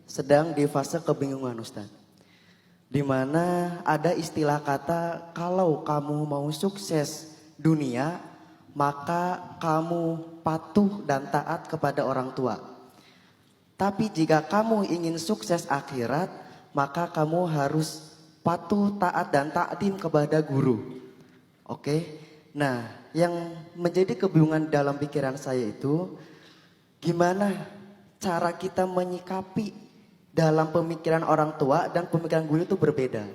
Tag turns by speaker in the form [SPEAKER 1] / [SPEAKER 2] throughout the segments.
[SPEAKER 1] sedang di fase kebingungan Ustaz. Di mana ada istilah kata kalau kamu mau sukses dunia, maka kamu patuh dan taat kepada orang tua. Tapi jika kamu ingin sukses akhirat, maka kamu harus patuh, taat dan takdim kepada guru. Oke. Nah, yang menjadi kebingungan dalam pikiran saya itu gimana cara kita menyikapi dalam pemikiran orang tua dan pemikiran guru itu berbeda.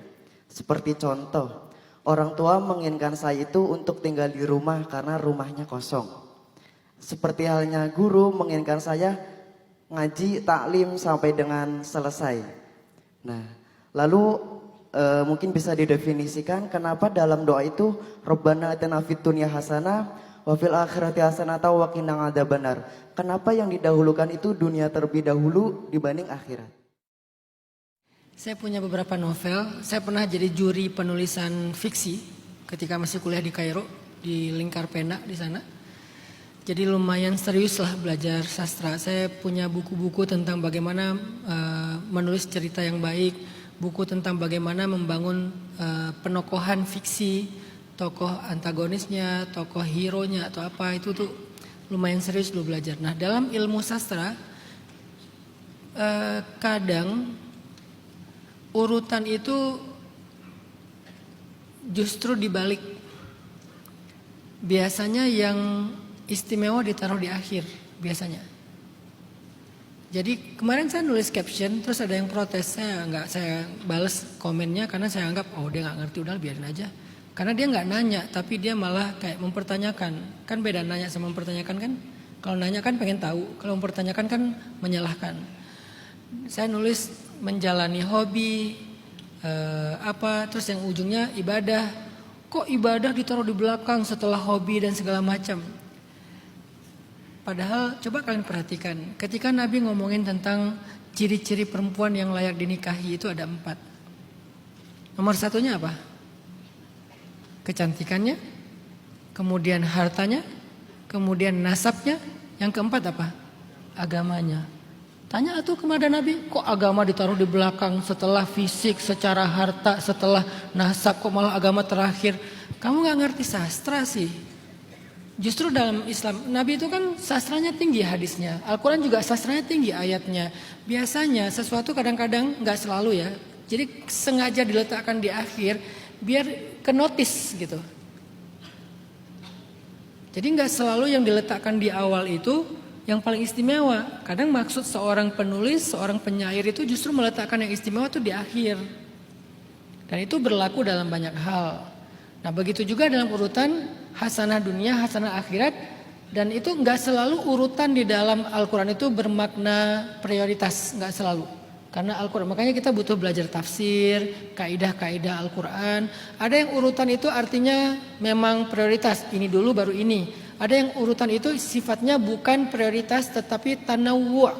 [SPEAKER 1] Seperti contoh, orang tua menginginkan saya itu untuk tinggal di rumah karena rumahnya kosong. Seperti halnya guru menginginkan saya ngaji taklim sampai dengan selesai. Nah, lalu mungkin bisa didefinisikan kenapa dalam doa itu Rabbana atina fid dunya hasanah wa fil akhirati hasanah wa qina adzabannar. Kenapa yang didahulukan itu dunia terlebih dahulu dibanding akhirat?
[SPEAKER 2] Saya punya beberapa novel. Saya pernah jadi juri penulisan fiksi ketika masih kuliah di Kairo, di Lingkar Pena di sana. Jadi lumayan serius lah belajar sastra. Saya punya buku-buku tentang bagaimana menulis cerita yang baik, buku tentang bagaimana membangun penokohan fiksi, tokoh antagonisnya, tokoh hero-nya atau apa, itu tuh lumayan serius dulu belajar. Nah, dalam ilmu sastra kadang urutan itu justru dibalik. Biasanya yang istimewa ditaruh di akhir biasanya. Jadi kemarin saya nulis caption, terus ada yang protes, saya balas komennya karena saya anggap dia nggak ngerti, udah biarin aja. Karena dia nggak nanya, tapi dia malah kayak mempertanyakan. Kan beda nanya sama mempertanyakan kan. Kalau nanya kan pengen tahu, kalau mempertanyakan kan menyalahkan. Saya nulis menjalani hobi, terus yang ujungnya ibadah. Kok ibadah ditaruh di belakang setelah hobi dan segala macam? Padahal coba kalian perhatikan, ketika Nabi ngomongin tentang ciri-ciri perempuan yang layak dinikahi itu ada 4. Nomor 1-nya apa? Kecantikannya, kemudian hartanya, kemudian nasabnya, yang keempat apa? Agamanya. Tanya tuh kepada Nabi, kok agama ditaruh di belakang setelah fisik, secara harta, setelah nasab, kok malah agama terakhir? Kamu gak ngerti sastra sih. Justru dalam Islam, Nabi itu kan sastranya tinggi hadisnya. Al-Quran juga sastranya tinggi ayatnya. Biasanya sesuatu kadang-kadang gak selalu ya. Jadi sengaja diletakkan di akhir biar kenotis gitu. Jadi gak selalu yang diletakkan di awal itu yang paling istimewa. Kadang maksud seorang penulis, seorang penyair itu justru meletakkan yang istimewa itu di akhir. Dan itu berlaku dalam banyak hal. Nah begitu juga dalam urutan hasanah dunia, hasanah akhirat. Dan itu gak selalu urutan di dalam Al-Quran itu bermakna prioritas, gak selalu. Karena Al-Quran, makanya kita butuh belajar tafsir, kaidah-kaidah Al-Quran. Ada yang urutan itu artinya memang prioritas, ini dulu baru ini. Ada yang urutan itu sifatnya bukan prioritas tetapi tanawu'.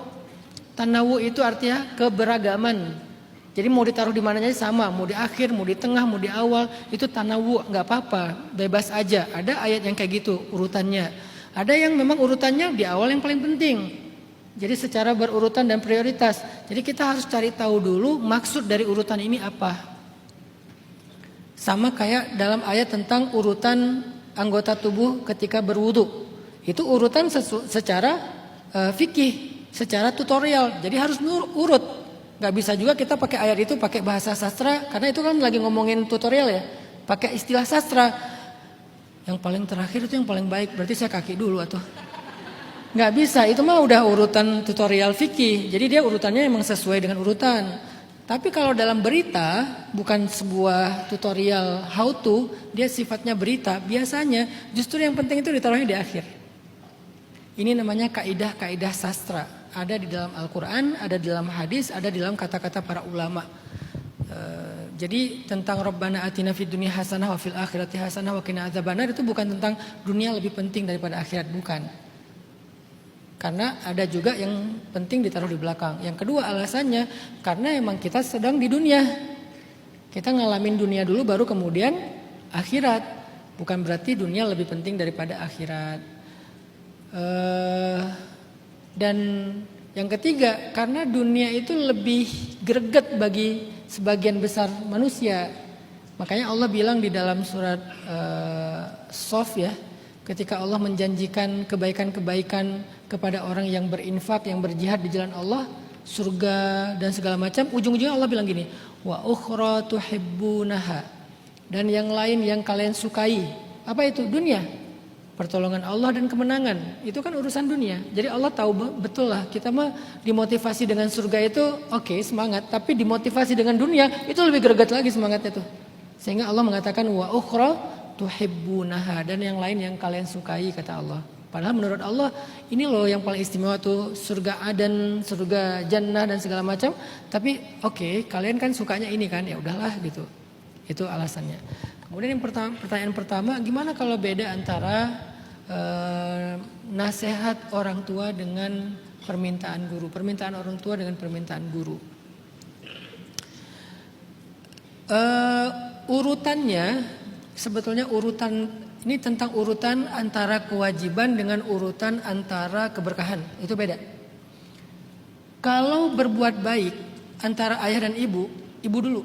[SPEAKER 2] Tanawu' itu artinya keberagaman. Jadi mau ditaruh di mananya sama, mau di akhir, mau di tengah, mau di awal, itu tanawu', nggak apa-apa, bebas aja. Ada ayat yang kayak gitu urutannya. Ada yang memang urutannya di awal yang paling penting. Jadi secara berurutan dan prioritas. Jadi kita harus cari tahu dulu maksud dari urutan ini apa. Sama kayak dalam ayat tentang urutan anggota tubuh ketika berwudu. Itu urutan secara fikih, secara tutorial. Jadi harus urut. Gak bisa juga kita pakai ayat itu pakai bahasa sastra, karena itu kan lagi ngomongin tutorial ya. Pakai istilah sastra. Yang paling terakhir itu yang paling baik, berarti saya kaki dulu atau. Gak bisa, itu mah udah urutan tutorial fikih. Jadi dia urutannya emang sesuai dengan urutan. Tapi kalau dalam berita, bukan sebuah tutorial how to, dia sifatnya berita, biasanya justru yang penting itu ditaruhnya di akhir. Ini namanya kaidah-kaidah sastra. Ada di dalam Al-Quran, ada di dalam hadis, ada di dalam kata-kata para ulama. Jadi tentang Rabbana atina fid dunya hasanah wa fil akhirati hasanah wa qina adzabannar itu bukan tentang dunia lebih penting daripada akhirat, bukan. Karena ada juga yang penting ditaruh di belakang. Yang kedua alasannya karena emang kita sedang di dunia. Kita ngalamin dunia dulu baru kemudian akhirat. Bukan berarti dunia lebih penting daripada akhirat. Dan Yang ketiga, karena dunia itu lebih greget bagi sebagian besar manusia. Makanya Allah bilang di dalam surat Sof ya, ketika Allah menjanjikan kebaikan-kebaikan kepada orang yang berinfak, yang berjihad di jalan Allah, surga dan segala macam, ujung-ujungnya Allah bilang gini, wa ukhra tuhibbunaha, dan yang lain yang kalian sukai. Apa itu? Dunia. Pertolongan Allah dan kemenangan, itu kan urusan dunia. Jadi Allah tahu betul lah, kita mah dimotivasi dengan surga itu oke, semangat, tapi dimotivasi dengan dunia itu lebih greget lagi semangatnya tuh. Sehingga Allah mengatakan wa ukhra tuhibbunaha, dan yang lain yang kalian sukai, kata Allah. Padahal menurut Allah ini loh yang paling istimewa tuh, surga Aden, surga Jannah dan segala macam. Tapi oke, kalian kan sukanya ini kan, ya udahlah gitu. Itu alasannya. Kemudian yang pertanyaan pertama, gimana kalau beda antara nasihat orang tua dengan permintaan guru, permintaan orang tua dengan permintaan guru? Urutannya sebetulnya urutan ini tentang urutan antara kewajiban dengan urutan antara keberkahan, itu beda. Kalau berbuat baik antara ayah dan ibu, ibu dulu.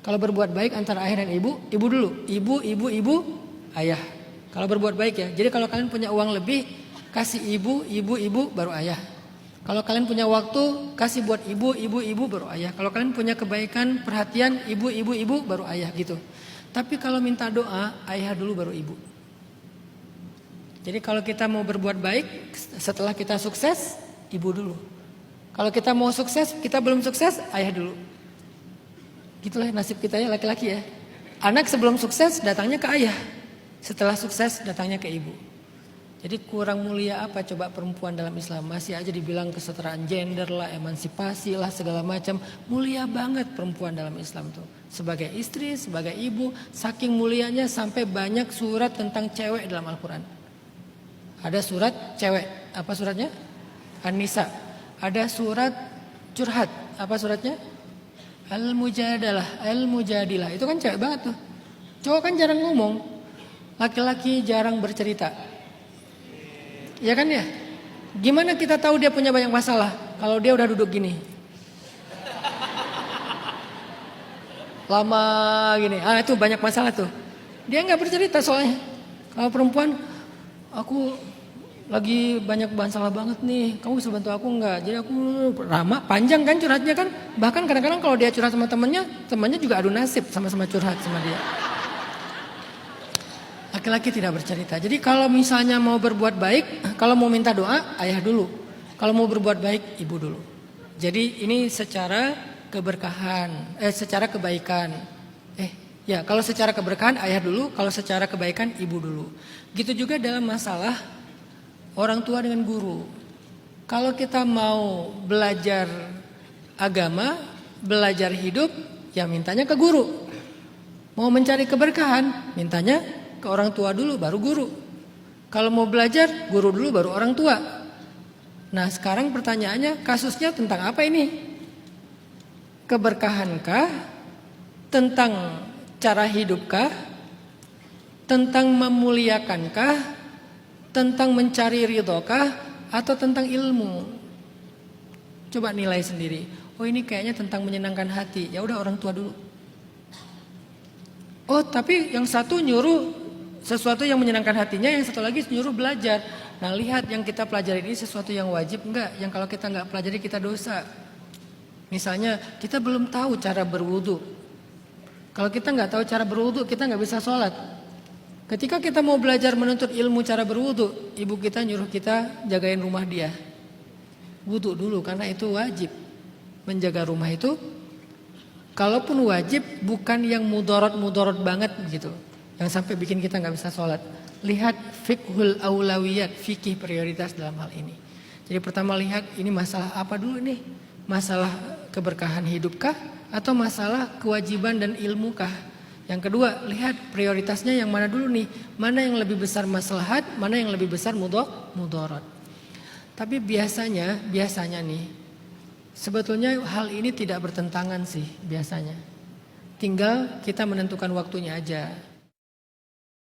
[SPEAKER 2] Kalau berbuat baik antara ayah dan ibu, ibu dulu. Ibu, ayah. Kalau berbuat baik ya. Jadi kalau kalian punya uang lebih, kasih ibu, baru ayah. Kalau kalian punya waktu, kasih buat ibu, baru ayah. Kalau kalian punya kebaikan, perhatian, ibu, baru ayah gitu. Tapi kalau minta doa, ayah dulu baru ibu. Jadi kalau kita mau berbuat baik, setelah kita sukses, ibu dulu. Kalau kita mau sukses, kita belum sukses, ayah dulu. Gitulah nasib kita ya, laki-laki ya. Anak sebelum sukses datangnya ke ayah, setelah sukses datangnya ke ibu. Jadi kurang mulia apa coba perempuan dalam Islam? Masih aja dibilang kesetaraan gender lah, emansipasi lah, segala macam. Mulia banget perempuan dalam Islam tuh. Sebagai istri, sebagai ibu, saking mulianya sampai banyak surat tentang cewek dalam Al-Quran. Ada surat cewek, apa suratnya? An-Nisa. Ada surat curhat, apa suratnya? Al-Mujadilah. Itu kan cewek banget tuh. Cowok kan jarang ngomong, laki-laki jarang bercerita. Ya kan ya? Gimana kita tahu dia punya banyak masalah kalau dia udah duduk gini? Lama gini. Itu banyak masalah tuh. Dia nggak bercerita soalnya. Kalau perempuan, aku lagi banyak masalah banget nih. Kamu bisa bantu aku nggak? Jadi aku ramah, panjang kan curhatnya kan. Bahkan kadang-kadang kalau dia curhat sama temannya juga adu nasib sama-sama curhat sama dia. Laki-laki tidak bercerita. Jadi kalau misalnya mau berbuat baik, kalau mau minta doa, ayah dulu. Kalau mau berbuat baik, ibu dulu. Jadi ini secara keberkahan, secara kebaikan. Kalau secara keberkahan ayah dulu, kalau secara kebaikan ibu dulu. Gitu juga dalam masalah orang tua dengan guru. Kalau kita mau belajar agama, belajar hidup, ya mintanya ke guru. Mau mencari keberkahan, mintanya ke orang tua dulu baru guru. Kalau mau belajar, guru dulu baru orang tua. Nah, sekarang pertanyaannya, kasusnya tentang apa ini? Keberkahankah? Tentang cara hidupkah? Tentang memuliakankah? Tentang mencari ridhokah? Atau tentang ilmu? Coba nilai sendiri. Oh, ini kayaknya tentang menyenangkan hati. Ya udah orang tua dulu. Oh, tapi yang satu nyuruh sesuatu yang menyenangkan hatinya, yang satu lagi nyuruh belajar. Nah, lihat yang kita pelajari ini sesuatu yang wajib enggak? Yang kalau kita enggak pelajari kita dosa. Misalnya kita belum tahu cara berwudu. Kalau kita enggak tahu cara berwudu, kita enggak bisa sholat. Ketika kita mau belajar menuntut ilmu cara berwudu, ibu kita nyuruh kita jagain rumah dia. Wudu dulu karena itu wajib. Menjaga rumah itu, kalaupun wajib, bukan yang mudorot banget gitu. Yang sampai bikin kita nggak bisa sholat. Lihat fiqhul aulawiyat, fikih prioritas dalam hal ini. Jadi pertama lihat ini masalah apa dulu nih? Masalah keberkahan hidupkah? Atau masalah kewajiban dan ilmukah? Yang kedua lihat prioritasnya yang mana dulu nih? Mana yang lebih besar maslahat? Mana yang lebih besar mudorot? Tapi biasanya nih, sebetulnya hal ini tidak bertentangan sih biasanya. Tinggal kita menentukan waktunya aja.